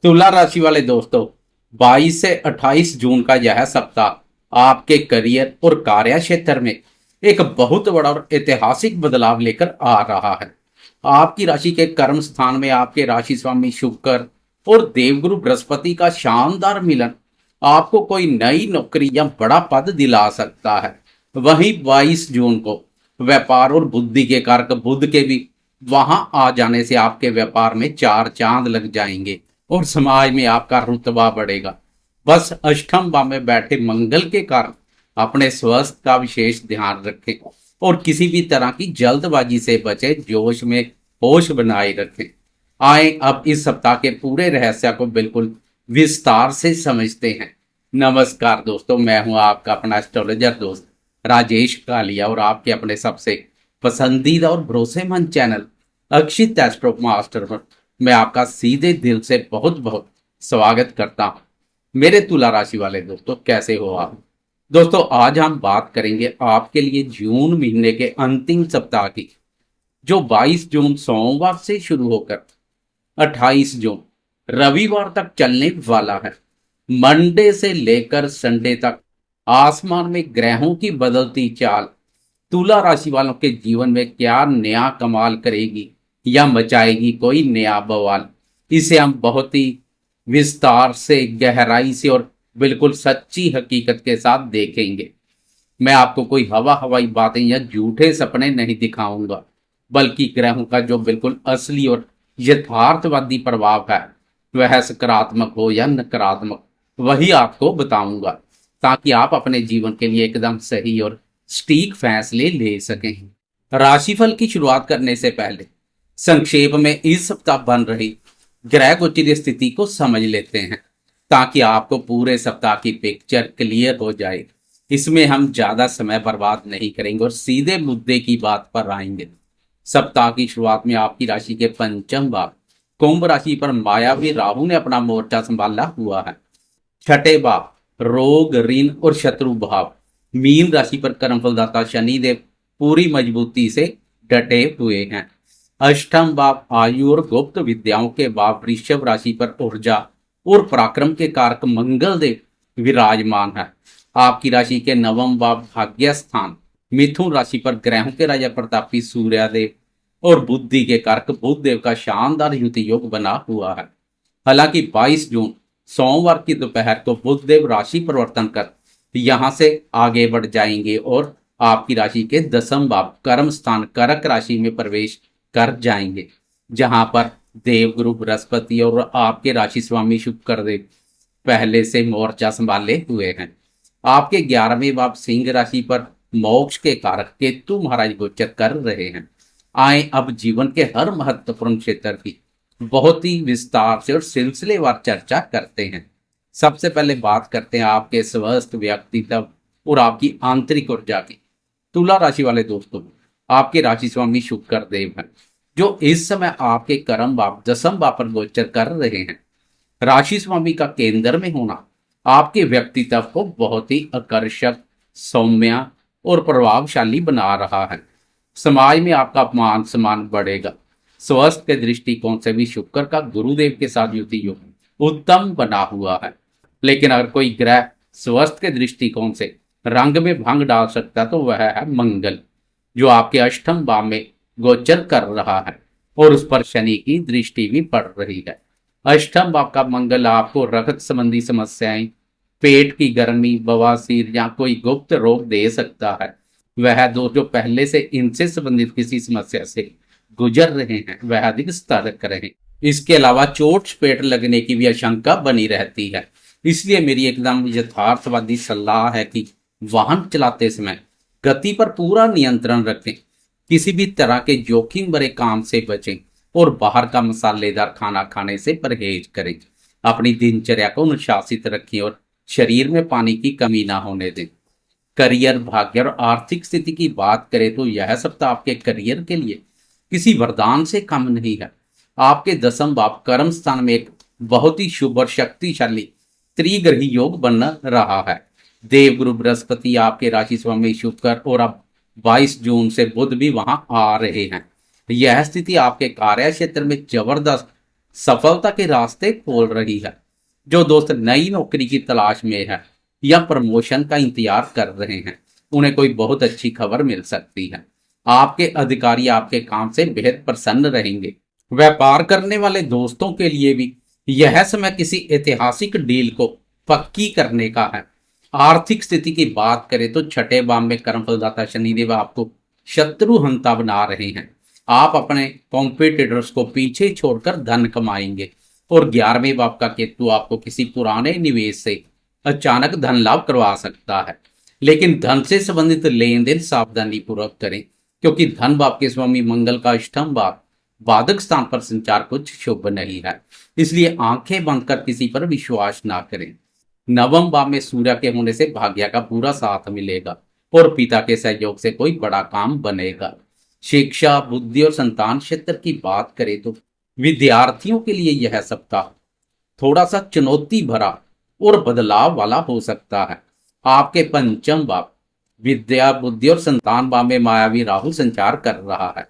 तुला राशि वाले दोस्तों, 22 से 28 जून का यह सप्ताह आपके करियर और कार्य क्षेत्र में एक बहुत बड़ा और ऐतिहासिक बदलाव लेकर आ रहा है। आपकी राशि के कर्म स्थान में आपके राशि स्वामी शुक्र और देवगुरु बृहस्पति का शानदार मिलन आपको कोई नई नौकरी या बड़ा पद दिला सकता है। वहीं 22 जून को व्यापार और बुद्धि के कारक बुध के भी वहां आ जाने से आपके व्यापार में चार चांद लग जाएंगे और समाज में आपका रुतबा बढ़ेगा। बस अष्टम भाव में बैठे मंगल के कारण अपने स्वास्थ्य का विशेष ध्यान रखें और किसी भी तरह की जल्दबाजी से बचे, जोश में होश बनाए रखें। आए अब इस सप्ताह के पूरे रहस्य को बिल्कुल विस्तार से समझते हैं। नमस्कार दोस्तों, मैं हूं आपका अपना एस्ट्रोलॉजर दोस्त राजेश कालिया और आपके अपने सबसे पसंदीदा और भरोसेमंद चैनल अक्षित एस्ट्रो मास्टर पर मैं आपका सीधे दिल से बहुत बहुत स्वागत करता हूं। मेरे तुला राशि वाले दोस्तों, कैसे हो आप? दोस्तों, आज हम बात करेंगे आपके लिए जून महीने के अंतिम सप्ताह की, जो 22 जून सोमवार से शुरू होकर 28 जून रविवार तक चलने वाला है। मंडे से लेकर संडे तक आसमान में ग्रहों की बदलती चाल तुला राशि वालों के जीवन में क्या नया कमाल करेगी या मचाएगी कोई नया बवाल, इसे हम बहुत ही विस्तार से, गहराई से और बिल्कुल सच्ची हकीकत के साथ देखेंगे। मैं आपको कोई हवा हवाई बातें या झूठे सपने नहीं दिखाऊंगा, बल्कि ग्रहों का जो बिल्कुल असली और यथार्थवादी प्रभाव है, वह सकारात्मक हो या नकारात्मक, वही आपको बताऊंगा, ताकि आप अपने जीवन के लिए एकदम सही और सटीक फैसले ले सकें। राशिफल की शुरुआत करने से पहले संक्षेप में इस सप्ताह बन रही ग्रह गोचर स्थिति को समझ लेते हैं, ताकि आपको पूरे सप्ताह की पिक्चर क्लियर हो जाए। इसमें हम ज्यादा समय बर्बाद नहीं करेंगे और सीधे मुद्दे की बात पर आएंगे। सप्ताह की शुरुआत में आपकी राशि के पंचम भाव कुंभ राशि पर मायावी राहु ने अपना मोर्चा संभाला हुआ है। छठे भाव रोग, ऋण और शत्रु भाव मीन राशि पर कर्मफलदाता शनिदेव पूरी मजबूती से डटे हुए हैं। अष्टम भाव आयु और गुप्त विद्याओं के भाव वृषभ राशि पर ऊर्जा और पराक्रम के कारक मंगल देव विराजमान है। आपकी राशि के नवम भाव भाग्य स्थान मिथुन राशि पर ग्रहों के राजा प्रतापी सूर्यदेव और बुद्धि के कारक बुध देव का शानदार युति योग बना हुआ है। हालांकि 22 जून सोमवार की दोपहर को बुध देव राशि परिवर्तन कर यहां से आगे बढ़ जाएंगे और आपकी राशि के दसम भाव कर्म स्थान कर्क राशि में प्रवेश कर जाएंगे, जहां पर देवगुरु बृहस्पति और आपके राशि स्वामी शुक्र देव पहले से मोर्चा संभाले हुए हैं। आपके 11वें भाव सिंह राशि पर मोक्ष के कारक केतु महाराज गोचर कर रहे हैं। आए अब जीवन के हर महत्वपूर्ण क्षेत्र की बहुत ही विस्तार से और सिलसिलेवार चर्चा करते हैं। सबसे पहले बात करते हैं आपके स्वस्थ व्यक्तित्व और आपकी आंतरिक ऊर्जा की। तुला राशि वाले दोस्तों, आपके राशि स्वामी शुक्र देव हैं, जो इस समय आपके कर्म भाव दसम भाव पर गोचर कर रहे हैं। राशि स्वामी का केंद्र में होना आपके व्यक्तित्व को बहुत ही आकर्षक, सौम्य और प्रभावशाली बना रहा है। समाज में आपका मान सम्मान बढ़ेगा। स्वास्थ्य के दृष्टिकोण से भी शुक्र का गुरुदेव के साथ युति योग उत्तम बना हुआ है। लेकिन अगर कोई ग्रह स्वास्थ्य के दृष्टिकोण से रंग में भंग डाल सकता तो वह है मंगल, जो आपके अष्टम भाव में गोचर कर रहा है और उस पर शनि की दृष्टि भी पड़ रही है। अष्टम भाव का मंगल आपको रक्त संबंधी समस्याएं, पेट की गर्मी, बवासीर या कोई गुप्त रोग दे सकता है। वह दो जो पहले से इनसे संबंधित किसी समस्या से गुजर रहे हैं, वह अधिक सतर्क रहें। इसके अलावा चोट पेट लगने की भी आशंका बनी रहती है। इसलिए मेरी एकदम यथार्थवादी सलाह है कि वाहन चलाते समय गति पर पूरा नियंत्रण रखें, किसी भी तरह के जोखिम भरे काम से बचें और बाहर का मसालेदार खाना खाने से परहेज करें। अपनी दिनचर्या को अनुशासित रखें और शरीर में पानी की कमी ना होने दें। करियर, भाग्य और आर्थिक स्थिति की बात करें तो यह सप्ताह आपके करियर के लिए किसी वरदान से कम नहीं है। आपके दसम भाव कर्म स्थान में एक बहुत ही शुभ और शक्तिशाली त्रिग्रही योग बन रहा है। देवगुरु बृहस्पति, आपके राशि स्वामी शुक्र और अब 22 जून से बुध भी वहां आ रहे हैं। यह स्थिति आपके कार्य क्षेत्र में जबरदस्त सफलता के रास्ते खोल रही है। जो दोस्त नई नौकरी की तलाश में है या प्रमोशन का इंतजार कर रहे हैं, उन्हें कोई बहुत अच्छी खबर मिल सकती है। आपके अधिकारी आपके काम से बेहद प्रसन्न रहेंगे। व्यापार करने वाले दोस्तों के लिए भी यह समय किसी ऐतिहासिक डील को पक्की करने का है। आर्थिक स्थिति की बात करें तो छठे भाव में कर्मफलदाता शनिदेव आपको शत्रुहंता बना रहे हैं। आप अपने कॉम्पिटिटर्स को पीछे छोड़कर धन कमाएंगे और 11वें भाव का केतु आपको किसी पुराने निवेश से अचानक धन लाभ करवा सकता है। लेकिन धन से संबंधित लेन देन सावधानी पूर्वक करें, क्योंकि धन भाव के स्वामी मंगल का अष्टम भाव बाधक स्थान पर संचार कुछ शुभ नहीं है। इसलिए आंखें बंद कर किसी पर विश्वास ना करें। नवम भाव में सूर्य के होने से भाग्य का पूरा साथ मिलेगा और पिता के सहयोग से कोई बड़ा काम बनेगा। शिक्षा, बुद्धि और संतान क्षेत्र की बात करें तो विद्यार्थियों के लिए यह सप्ताह थोड़ा सा चुनौती भरा और बदलाव वाला हो सकता है। आपके पंचम भाव विद्या, बुद्धि और संतान भाव में मायावी राहु संचार कर रहा है।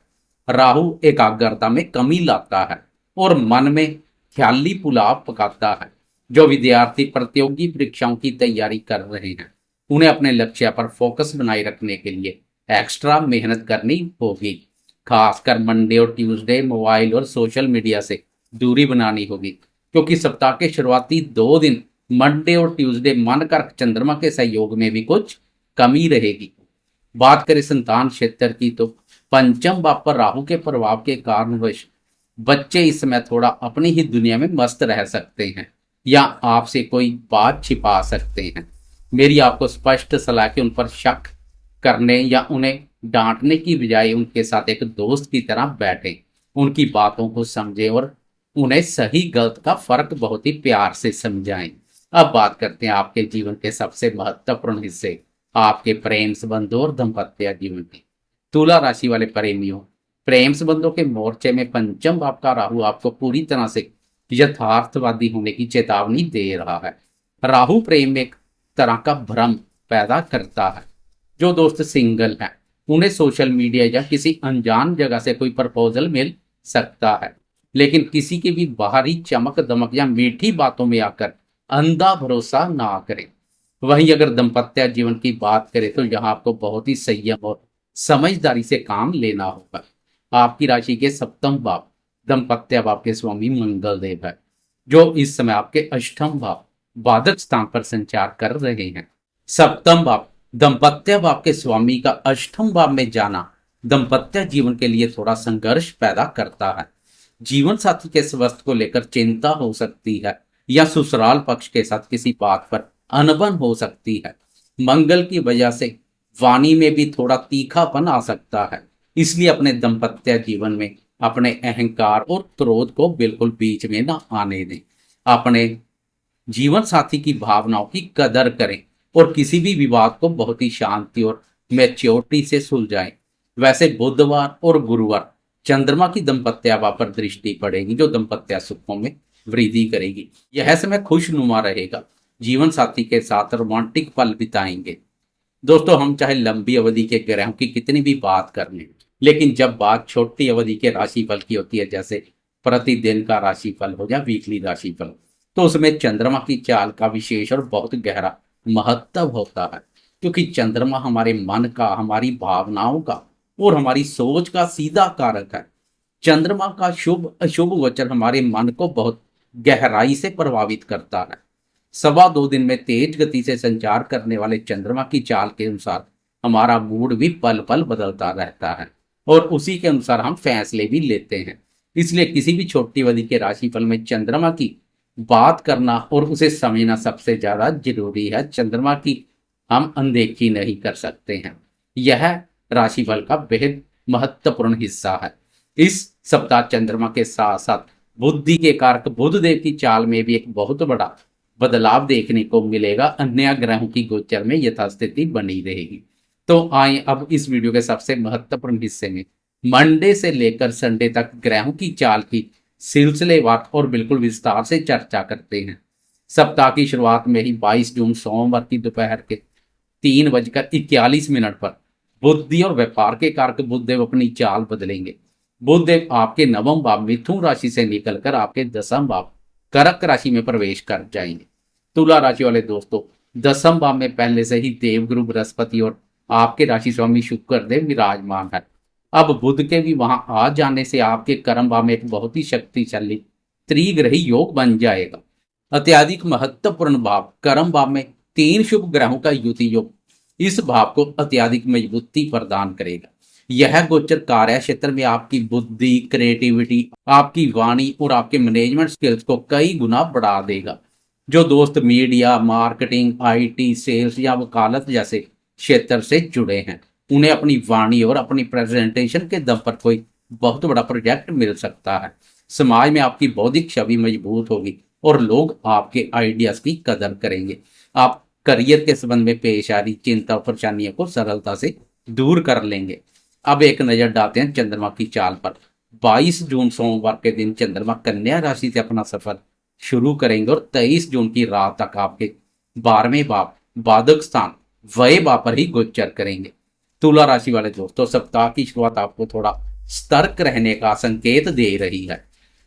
राहु एकाग्रता में कमी लाता है और मन में ख्याली पुलाव पकाता है। जो विद्यार्थी प्रतियोगी परीक्षाओं की तैयारी कर रहे हैं, उन्हें अपने लक्ष्य पर फोकस बनाए रखने के लिए एक्स्ट्रा मेहनत करनी होगी। खासकर मंडे और ट्यूसडे मोबाइल और सोशल मीडिया से दूरी बनानी होगी, क्योंकि सप्ताह के शुरुआती 2 दिन मंडे और ट्यूसडे मन कारक चंद्रमा के सहयोग में भी कुछ कमी रहेगी। बात करें संतान क्षेत्र की तो पंचम भाव पर राहु के प्रभाव के कारणवश बच्चे इस समय थोड़ा अपनी ही दुनिया में मस्त रह सकते हैं या आपसे कोई बात छिपा सकते हैं। मेरी आपको स्पष्ट सलाह कि उन पर शक करने या उन्हें डांटने की बजाय उनके साथ एक दोस्त की तरह बैठें, उनकी बातों को समझें और उन्हें सही गलत का फर्क बहुत ही प्यार से समझाएं। अब बात करते हैं आपके जीवन के सबसे महत्वपूर्ण हिस्से, आपके प्रेम संबंधों और दाम्पत्य जीवन की। तुला राशि वाले प्रेमियों, प्रेम संबंधों के मोर्चे में पंचम भाव का राहु आपको पूरी तरह से यथार्थवादी होने की चेतावनी दे रहा है। राहु प्रेम में एक तरह का भ्रम पैदा करता है। जो दोस्त सिंगल हैं, उन्हें सोशल मीडिया या किसी अनजान जगह से कोई प्रपोजल मिल सकता है, लेकिन किसी की भी बाहरी चमक दमक या मीठी बातों में आकर अंधा भरोसा ना करें। वहीं अगर दाम्पत्य जीवन की बात करें तो यहाँ आपको बहुत ही संयम और समझदारी से काम लेना होगा। आपकी राशि के सप्तम भाव दाम्पत्य भाव के स्वामी मंगल देव है, जो इस समय आपके अष्टम भाव बाधक स्थान पर संचार कर रहे हैं। सप्तम भाव दाम्पत्य भाव के स्वामी का अष्टम भाव में जाना दाम्पत्य जीवन के लिए थोड़ा संघर्ष पैदा करता है। जीवन साथी के स्वास्थ्य को लेकर चिंता हो सकती है या ससुराल पक्ष के साथ किसी बात पर अनबन हो सकती है। मंगल की वजह से वाणी में भी थोड़ा तीखापन आ सकता है, इसलिए अपने दाम्पत्य जीवन में अपने अहंकार और क्रोध को बिल्कुल बीच में ना आने दें। अपने जीवन साथी की भावनाओं की कदर करें और किसी भी विवाद को बहुत ही शांति और मैच्योरिटी से सुलझाएं। वैसे बुधवार और गुरुवार चंद्रमा की दाम्पत्य भाव पर दृष्टि पड़ेगी, जो दाम्पत्य सुखों में वृद्धि करेगी। यह समय खुशनुमा रहेगा, जीवन साथी के साथ रोमांटिक पल बिताएंगे। दोस्तों, हम चाहे लंबी अवधि के ग्रहों की कितनी भी बात कर लें, लेकिन जब बात छोटी अवधि के राशिफल की होती है, जैसे प्रतिदिन का राशिफल हो या वीकली राशिफल, तो उसमें चंद्रमा की चाल का विशेष और बहुत गहरा महत्व होता है, क्योंकि चंद्रमा हमारे मन का, हमारी भावनाओं का और हमारी सोच का सीधा कारक है। चंद्रमा का शुभ अशुभ गोचर हमारे मन को बहुत गहराई से प्रभावित करता है। 2.25 दिन में तेज गति से संचार करने वाले चंद्रमा की चाल के अनुसार हमारा मूड भी पल पल बदलता रहता है और उसी के अनुसार हम फैसले भी लेते हैं। इसलिए किसी भी छोटी अवधि के राशिफल में चंद्रमा की बात करना और उसे समझना सबसे ज्यादा जरूरी है। चंद्रमा की हम अनदेखी नहीं कर सकते हैं। यह राशिफल का बेहद महत्वपूर्ण हिस्सा है। इस सप्ताह चंद्रमा के साथ साथ बुद्धि के कारक बुध देव की चाल में भी एक बहुत बड़ा बदलाव देखने को मिलेगा। अन्य ग्रहों की गोचर में यथास्थिति बनी रहेगी। तो आए अब इस वीडियो के सबसे महत्वपूर्ण हिस्से में मंडे से लेकर संडे तक ग्रहों की चाल की सिलसिलेवार और बिल्कुल विस्तार से चर्चा करते हैं। सप्ताह की शुरुआत में ही 22 जून सोमवार की दोपहर के 3:41 पर बुद्धि और व्यापार के कारक बुधदेव अपनी चाल बदलेंगे। बुध देव आपके नवम भाव मिथुन राशि से निकलकर आपके दसम भाव कर्क राशि में प्रवेश कर जाएंगे। तुला राशि वाले दोस्तों, दसम भाव में पहले से ही देवगुरु बृहस्पति और आपके राशि स्वामी शुक्र देव विराजमान है। अब बुध के भी वहां आ जाने से आपके कर्म भाव में एक बहुत ही शक्तिशाली त्रिग्रही योग बन जाएगा। अत्याधिक महत्वपूर्ण भाव कर्म भाव में 3 शुभ ग्रहों का युति योग इस भाव को अत्याधिक मजबूती प्रदान करेगा। यह गोचर कार्य क्षेत्र में आपकी बुद्धि, क्रिएटिविटी, आपकी वाणी और आपके मैनेजमेंट स्किल्स को कई गुना बढ़ा देगा। जो दोस्त मीडिया, मार्केटिंग, आईटी, सेल्स या वकालत जैसे क्षेत्र से जुड़े हैं, उन्हें अपनी वाणी और अपनी प्रेजेंटेशन के दम पर कोई बहुत बड़ा प्रोजेक्ट मिल सकता है। समाज में आपकी बौद्धिक छवि मजबूत होगी और लोग आपके आइडियाज की कदर करेंगे। आप करियर के संबंध में पेश आ रही चिंता और परेशानियों को सरलता से दूर कर लेंगे। अब एक नजर डालते हैं चंद्रमा की चाल पर। 22 जून सोमवार के दिन चंद्रमा कन्या राशि से अपना सफर शुरू करेंगे और 23 जून की रात तक आपके 12वें भाव बाधक स्थान व्यय भाव पर ही गोचर करेंगे। तुला राशि वाले दोस्तों, सप्ताह की शुरुआत आपको थोड़ा सतर्क रहने का संकेत दे रही है।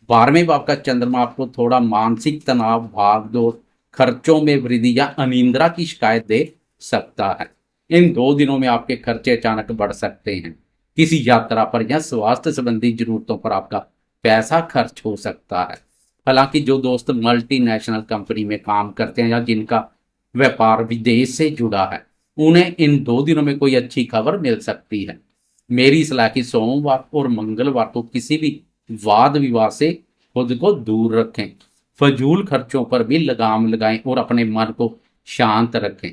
12वें भाव का चंद्रमा आपको थोड़ा मानसिक तनाव, भागदौड़, खर्चों में वृद्धि या अनिद्रा की शिकायत दे सकता है। इन 2 दिनों में आपके खर्चे अचानक बढ़ सकते हैं। किसी यात्रा पर या स्वास्थ्य संबंधी जरूरतों पर आपका पैसा खर्च हो सकता है। हालांकि जो दोस्त मल्टीनेशनल कंपनी में काम करते हैं या जिनका व्यापार विदेश से जुड़ा है, उन्हें इन 2 दिनों में कोई अच्छी खबर मिल सकती है। मेरी सलाह की सोमवार और मंगलवार को किसी भी वाद विवाद से खुद को दूर रखें। फजूल खर्चों पर भी लगाम लगाएं और अपने मन को शांत रखें।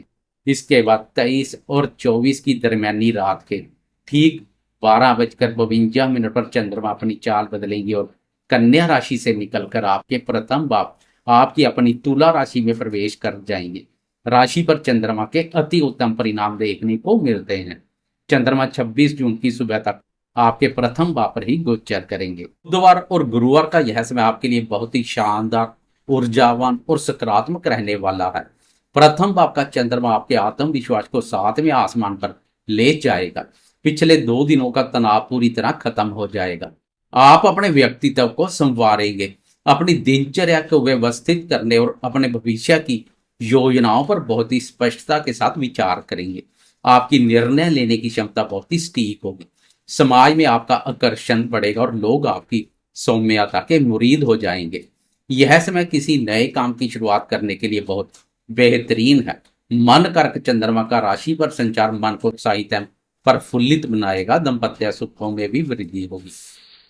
इसके बाद 23 और 24 की दरमियानी रात के ठीक 12:52 पर चंद्रमा अपनी चाल बदलेंगी और कन्या राशि से निकलकर आपके प्रथम भाव आपकी अपनी तुला राशि में प्रवेश कर जाएंगे। राशि पर चंद्रमा के अति उत्तम परिणाम देखने को मिलते हैं। चंद्रमा 26 जून की सुबह तक आपके प्रथम भाव पर ही गोचर करेंगे। बुधवार और गुरुवार का यह समय आपके लिए बहुत ही शानदार, ऊर्जावान और सकारात्मक रहने वाला है। प्रथम भाव का चंद्रमा आपके आत्मविश्वास को 7वें आसमान पर ले जाएगा। पिछले 2 दिनों का तनाव पूरी तरह खत्म हो जाएगा। आप अपने व्यक्तित्व को संवारेंगे, अपनी दिनचर्या को व्यवस्थित करने और अपने भविष्य की योजनाओं पर बहुत ही स्पष्टता के साथ विचार करेंगे। आपकी निर्णय लेने की क्षमता बहुत ही सटीक होगी। समाज में आपका आकर्षण बढ़ेगा और लोग आपकी सौम्यता के मुरीद हो जाएंगे। यह समय किसी नए काम की शुरुआत करने के लिए बहुत बेहतरीन है। मन कारक चंद्रमा का राशि पर संचार मन को उत्साहित एवं प्रफुल्लित बनाएगा। दाम्पत्य सुखों में भी वृद्धि होगी।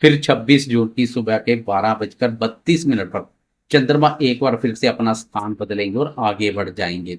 फिर 26 जून की सुबह के 12:32 पर चंद्रमा एक बार फिर से अपना स्थान बदलेंगे और आगे बढ़ जाएंगे।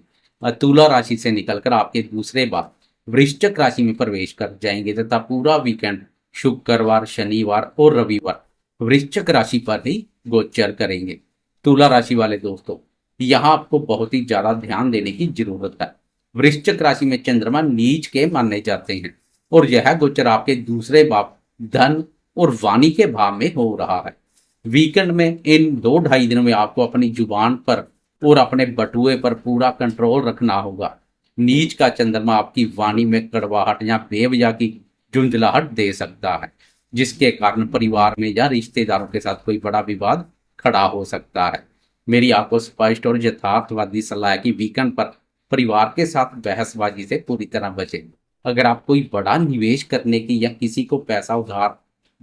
तुला राशि से निकलकर आपके दूसरे भाव वृश्चिक राशि में प्रवेश कर जाएंगे तथा पूरा वीकेंड शुक्रवार, शनिवार और रविवार वृश्चिक राशि पर ही गोचर करेंगे। तुला राशि वाले दोस्तों, यहाँ आपको बहुत ही ज्यादा ध्यान देने की जरूरत है। वृश्चिक राशि में चंद्रमा नीच के माने जाते हैं और यह गोचर आपके दूसरे भाव धन और वाणी के भाव में हो रहा है। वीकेंड में इन 2-2.5 दिनों में आपको अपनी जुबान पर और अपने बटुए पर पूरा कंट्रोल रखना होगा। नीच का चंद्रमा आपकी वाणी में कड़वाहट या बेवजह की झुंझलाहट दे सकता है, जिसके कारण परिवार में या रिश्तेदारों के साथ कोई बड़ा विवाद खड़ा हो सकता है। मेरी आपको स्पष्ट और यथार्थवादी सलाह है कि वीकेंड पर परिवार के साथ बहसबाजी से पूरी तरह बचें। अगर आप कोई बड़ा निवेश करने की या किसी को पैसा उधार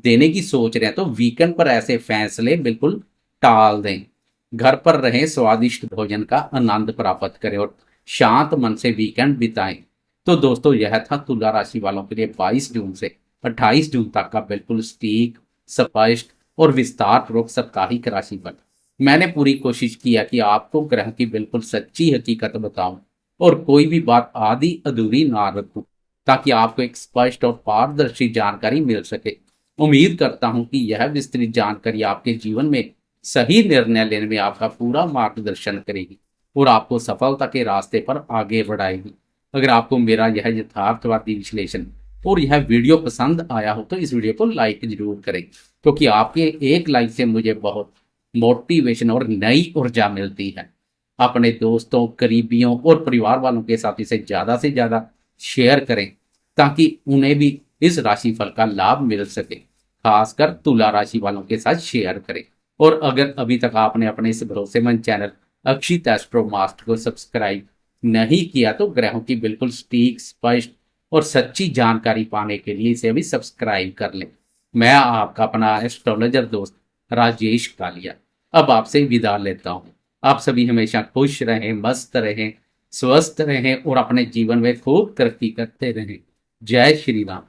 देने की सोच रहे हैं तो वीकेंड पर ऐसे फैसले बिल्कुल टाल दें। घर पर रहें, स्वादिष्ट भोजन का आनंद प्राप्त करें और शांत मन से वीकेंड बिताएं। तो दोस्तों, यह था तुला राशि वालों के लिए 22 जून से 28 जून तक का बिल्कुल सटीक, स्पष्ट और विस्तार पूर्वक साप्ताहिक राशिफल। मैंने पूरी कोशिश किया कि आपको ग्रह की बिल्कुल सच्ची हकीकत बताऊं और कोई भी बात आधी अधूरी ना रखूं, ताकि आपको एक स्पष्ट और पारदर्शी जानकारी मिल सके। उम्मीद करता हूं कि यह विस्तृत जानकारी आपके जीवन में सही निर्णय लेने में आपका पूरा मार्गदर्शन करेगी और आपको सफलता के रास्ते पर आगे बढ़ाएगी। अगर आपको मेरा यह यथार्थवादी विश्लेषण और यह वीडियो पसंद आया हो तो इस वीडियो को लाइक जरूर करें, क्योंकि आपके एक लाइक से मुझे बहुत मोटिवेशन और नई ऊर्जा मिलती है। अपने दोस्तों, करीबियों और परिवार वालों के साथ इसे ज़्यादा से ज़्यादा शेयर करें ताकि उन्हें भी इस राशिफल का लाभ मिल सके। खासकर तुला राशि वालों के साथ शेयर करें। और अगर अभी तक आपने अपने इस भरोसेमंद चैनल अक्षित एस्ट्रो मास्टर को सब्सक्राइब नहीं किया तो ग्रहों की बिल्कुल सटीक, स्पष्ट और सच्ची जानकारी पाने के लिए इसे अभी सब्सक्राइब कर लें। मैं आपका अपना एस्ट्रोलॉजर दोस्त राजेश कालिया अब आपसे विदा लेता हूँ। आप सभी हमेशा खुश रहें, मस्त रहें, स्वस्थ रहें और अपने जीवन में खूब तरक्की करते रहें। जय श्री राम।